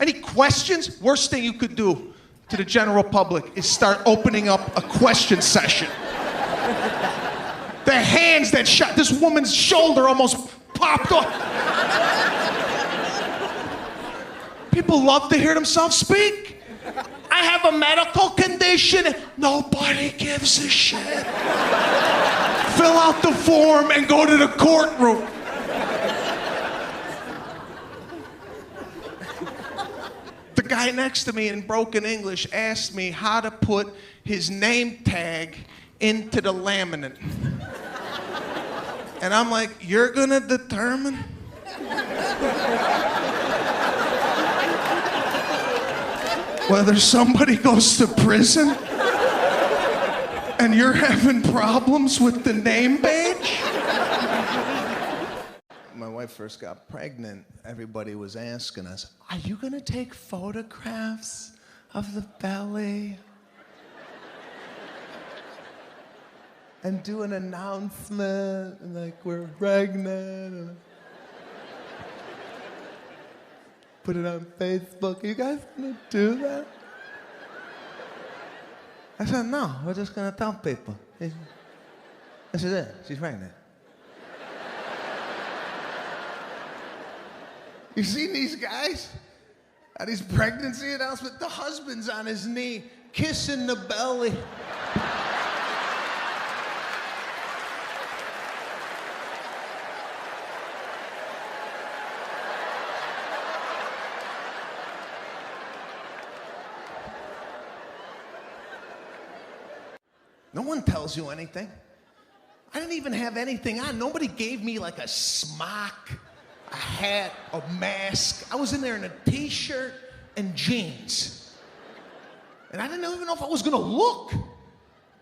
Any questions? Worst thing you could do to the general public is start opening up a question session. The hands that shot, this woman's shoulder almost popped off. People love to hear themselves speak. I have a medical condition. Nobody gives a shit. Fill out the form and go to the courtroom. The guy next to me in broken English asked me how to put his name tag into the laminate. And I'm like, you're gonna determine? Whether somebody goes to prison and you're having problems with the name badge? My wife first got pregnant, everybody was asking us, are you gonna take photographs of the belly? And do an announcement, and like, we're pregnant, and put it on Facebook. Are you guys gonna do that? I said, no, we're just gonna tell people. This is it, she's pregnant. You seen these guys? At his pregnancy announcement, the husband's on his knee, kissing the belly. No one tells you anything. I didn't even have anything on. Nobody gave me like a smock, a hat, a mask. I was in there in a t-shirt and jeans. And I didn't even know if I was gonna look.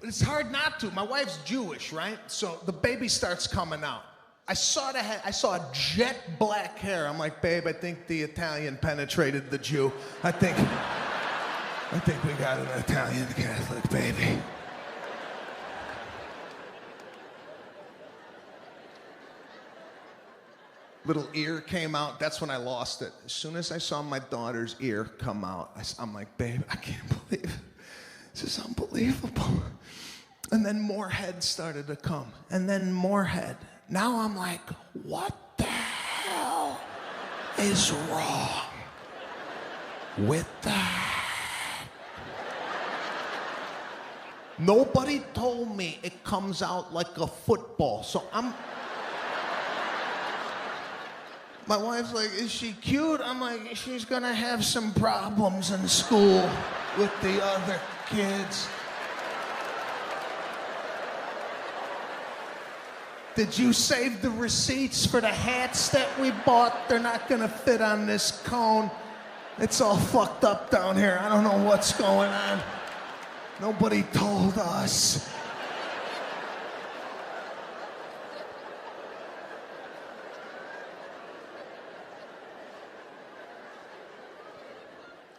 But it's hard not to. My wife's Jewish, right? So the baby starts coming out. I saw the head, I saw jet black hair. I'm like, babe, I think the Italian penetrated the Jew. I think we got an Italian Catholic baby. Little ear came out. That's when I lost it. As soon as I saw my daughter's ear come out, I'm like, babe, I can't believe it. This is unbelievable. And then more head started to come. And then more head. Now I'm like, what the hell is wrong with that? Nobody told me it comes out like a football. So my wife's like, is she cute? I'm like, she's gonna have some problems in school with the other kids. Did you save the receipts for the hats that we bought? They're not gonna fit on this cone. It's all fucked up down here. I don't know what's going on. Nobody told us.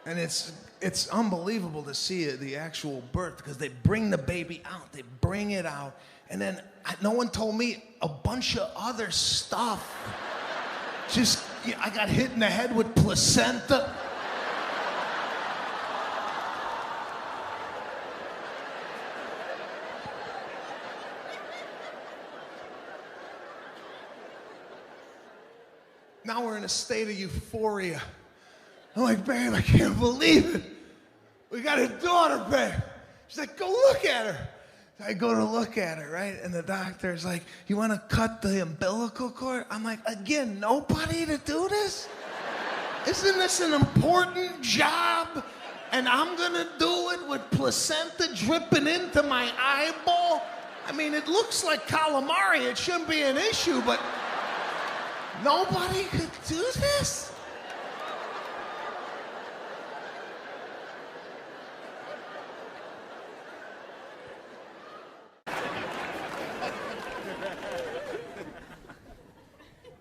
And it's unbelievable to see the actual birth, because they bring the baby out, they bring it out, and then no one told me a bunch of other stuff. Just, I got hit in the head with placenta. Now we're in a state of euphoria. I'm like, babe, I can't believe it. We got a daughter, babe. She's like, go look at her. I go to look at her, right? And the doctor's like, you want to cut the umbilical cord? I'm like, again, nobody to do this? Isn't this an important job? And I'm going to do it with placenta dripping into my eyeball? I mean, it looks like calamari. It shouldn't be an issue, but nobody could do this?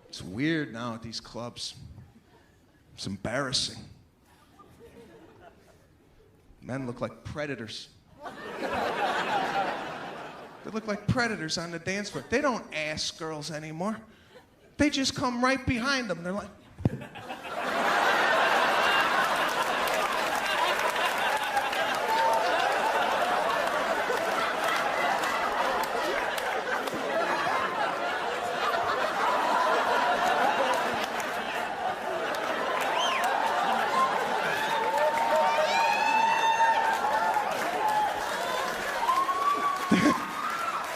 It's weird now at these clubs. It's embarrassing. Men look like predators. They look like predators on the dance floor. They don't ask girls anymore. They just come right behind them. They're like...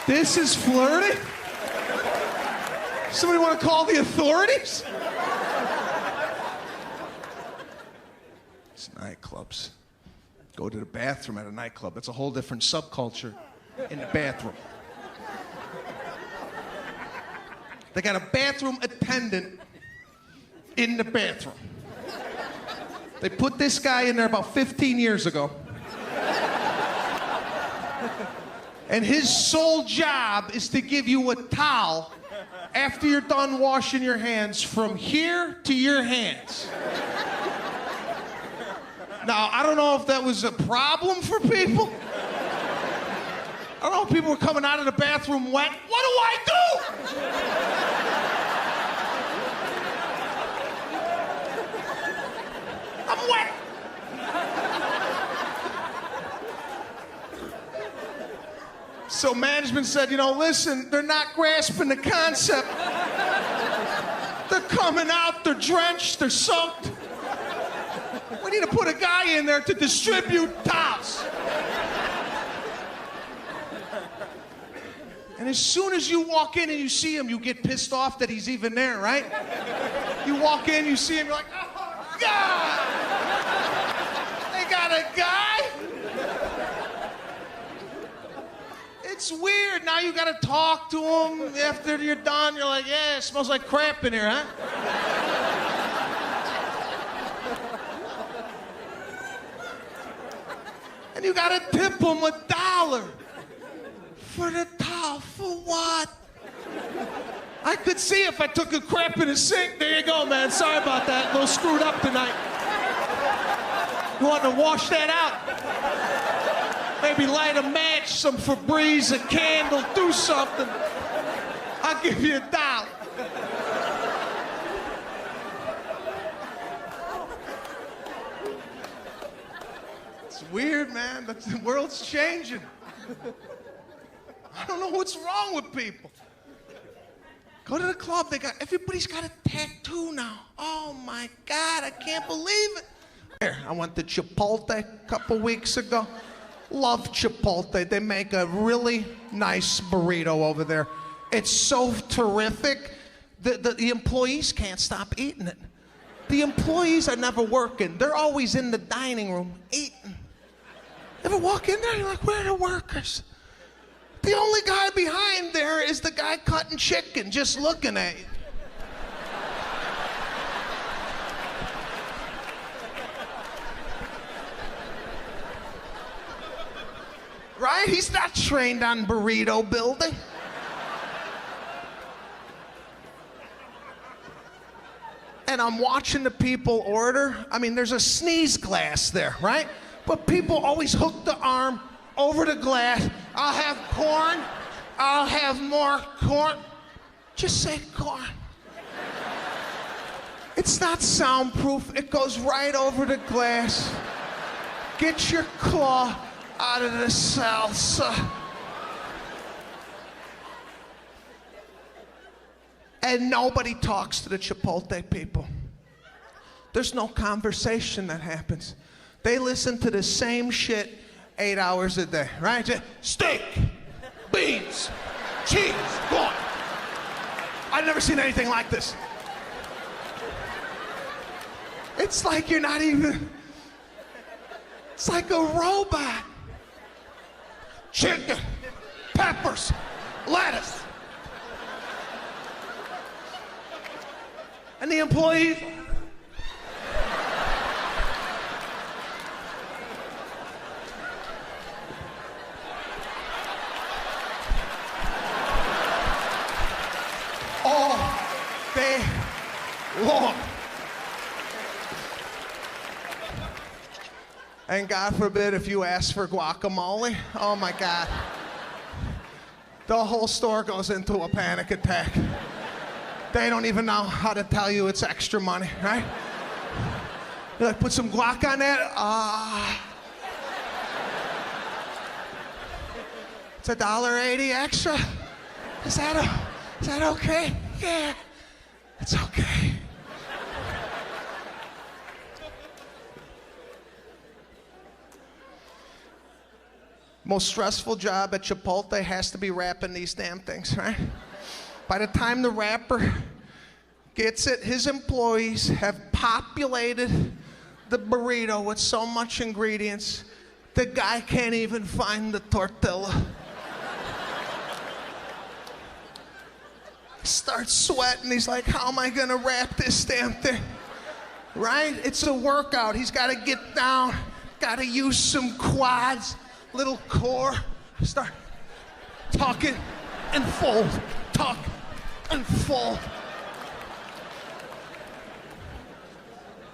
This is flirting? Somebody want to call the authorities? It's nightclubs. Go to the bathroom at a nightclub. It's a whole different subculture in the bathroom. They got a bathroom attendant in the bathroom. They put this guy in there about 15 years ago. And his sole job is to give you a towel after you're done washing your hands from here to your hands. Now, I don't know if that was a problem for people. I don't know if people were coming out of the bathroom wet. What do I do? I'm wet. So management said, you know, listen, they're not grasping the concept. They're coming out, they're drenched, they're soaked. We need to put a guy in there to distribute towels. And as soon as you walk in and you see him, you get pissed off that he's even there, right? You walk in, you see him, you're like, oh, God! They got a guy? It's weird. Now you gotta talk to him after you're done. You're like, yeah, it smells like crap in here, huh? And you gotta tip them $1 for the towel. For what? I could see if I took a crap in the sink. There you go, man. Sorry about that. A little screwed up tonight. You want to wash that out? Maybe light a match, some Febreze, a candle, do something. I'll give you $1. It's weird, man, but the world's changing. I don't know what's wrong with people. Go to the club, everybody's got a tattoo now. Oh my God, I can't believe it. Here, I went to Chipotle a couple weeks ago. Love Chipotle. They make a really nice burrito over there. It's so terrific. The employees can't stop eating it. The employees are never working. They're always in the dining room eating. Ever walk in there, you're like, where are the workers? The only guy behind there is the guy cutting chicken, just looking at you. Right? He's not trained on burrito building. And I'm watching the people order. I mean, there's a sneeze glass there, right? But people always hook the arm over the glass. I'll have corn. I'll have more corn. Just say corn. It's not soundproof. It goes right over the glass. Get your claw out of the salsa. And nobody talks to the Chipotle people. There's no conversation that happens. They listen to the same shit 8 hours a day, right? Steak, beans, cheese, corn. I've never seen anything like this. It's like you're not even, it's like a robot. Chicken, peppers, lettuce. And the employees, all day long. And God forbid if you ask for guacamole, oh my God. The whole store goes into a panic attack. They don't even know how to tell you it's extra money, right? You're like, put some guac on that? It's $1.80 extra? Is that okay? Yeah, it's okay. Most stressful job at Chipotle has to be wrapping these damn things, right? By the time the wrapper gets it, his employees have populated the burrito with so much ingredients, the guy can't even find the tortilla. Starts sweating, he's like, how am I gonna wrap this damn thing? Right? It's a workout. He's gotta get down, gotta use some quads, little core, start tucking and fold, tuck and fold.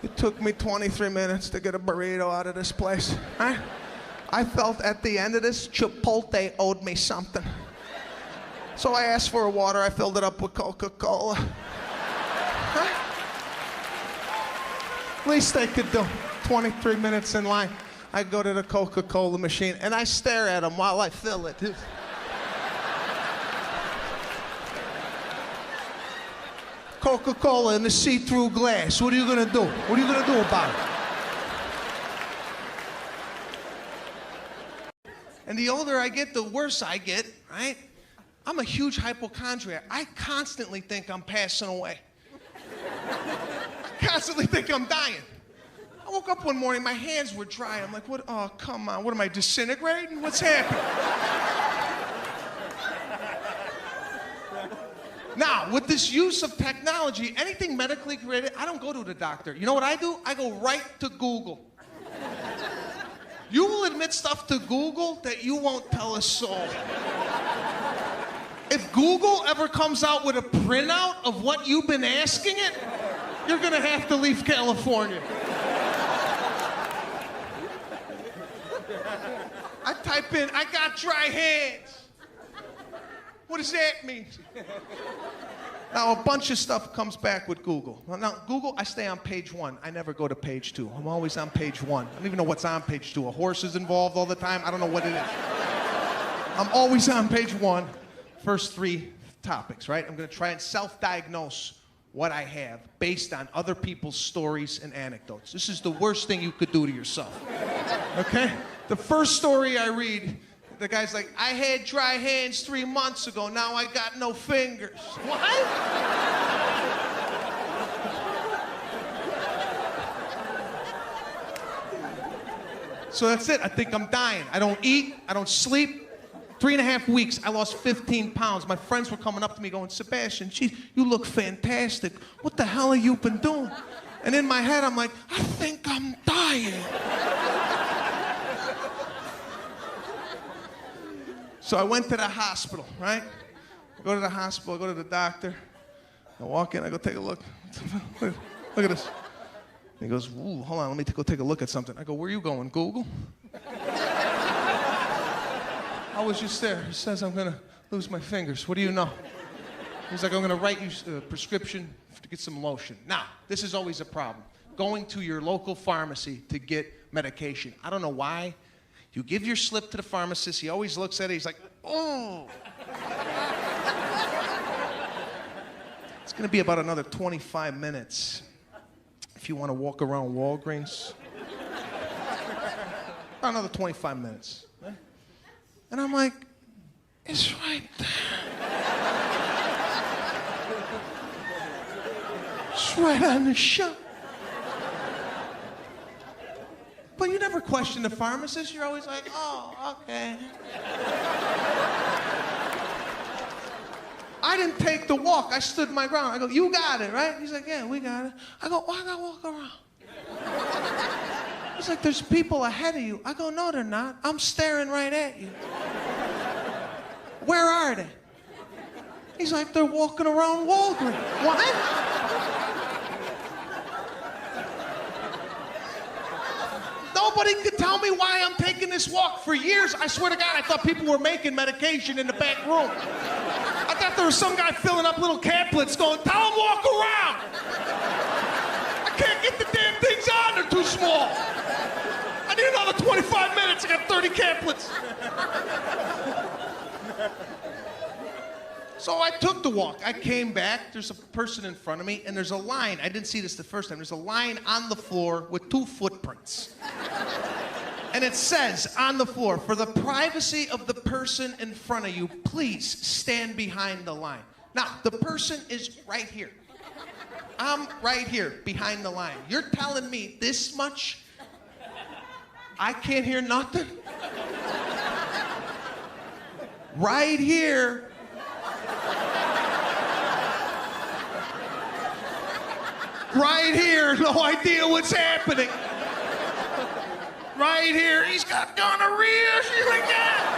It took me 23 minutes to get a burrito out of this place. Right? I felt at the end of this, Chipotle owed me something. So I asked for a water, I filled it up with Coca-Cola. Right? Least they could do. 23 minutes in line. I go to the Coca-Cola machine and I stare at them while I fill it. Coca-Cola in the see-through glass. What are you gonna do? What are you gonna do about it? And the older I get, the worse I get, right? I'm a huge hypochondriac. I constantly think I'm passing away. I constantly think I'm dying. I woke up one morning, my hands were dry. I'm like, what? Oh, come on. What am I, disintegrating? What's happening? Now, with this use of technology, anything medically created, I don't go to the doctor. You know what I do? I go right to Google. You will admit stuff to Google that you won't tell a soul. If Google ever comes out with a printout of what you've been asking it, you're gonna have to leave California. I type in, I got dry hands. What does that mean? Now, a bunch of stuff comes back with Google. Now, Google, I stay on page 1. I never go to page 2. I'm always on page 1. I don't even know what's on page 2. A horse is involved all the time. I don't know what it is. I'm always on page 1. First 3 topics, right? I'm going to try and self-diagnose what I have based on other people's stories and anecdotes. This is the worst thing you could do to yourself. Okay? The first story I read, the guy's like, I had dry hands 3 months ago, now I got no fingers. What? So that's it. I think I'm dying. I don't eat, I don't sleep. 3.5 weeks, I lost 15 pounds. My friends were coming up to me going, Sebastian, geez, you look fantastic. What the hell have you been doing? And in my head, I'm like, I think I'm dying. So I went to the hospital, right? I go to the hospital, I go to the doctor. I walk in, I go take a look. Look at this. And he goes, ooh, hold on, let me go take a look at something. I go, where are you going, Google? I was just there. He says I'm gonna lose my fingers. What do you know? He's like, I'm gonna write you a prescription to get some lotion. Now, this is always a problem. Going to your local pharmacy to get medication. I don't know why. You give your slip to the pharmacist, he always looks at it, he's like, oh. It's gonna be about another 25 minutes if you wanna walk around Walgreens. About another 25 minutes. And I'm like, it's right there. It's right on the shelf. But you never question the pharmacist. You're always like, oh, okay. I didn't take the walk. I stood my ground. I go, you got it, right? He's like, yeah, we got it. I go, why I gotta walk around? He's like, there's people ahead of you. I go, no, they're not. I'm staring right at you. Where are they? He's like, they're walking around Walgreens. What? Nobody could tell me why I'm taking this walk. For years, I swear to God, I thought people were making medication in the back room. I thought there was some guy filling up little caplets going, tell him walk around. I can't get the damn things on, they're too small. I need another 25 minutes, I got 30 caplets. So I took the walk. I came back, there's a person in front of me, and there's a line. I didn't see this the first time. There's a line on the floor with 2 footprints. And it says on the floor, for the privacy of the person in front of you, please stand behind the line. Now, the person is right here. I'm right here behind the line. You're telling me this much? I can't hear nothing? Right here. Right here, no idea what's happening. Right here, he's got gonorrhea. She's like, yeah.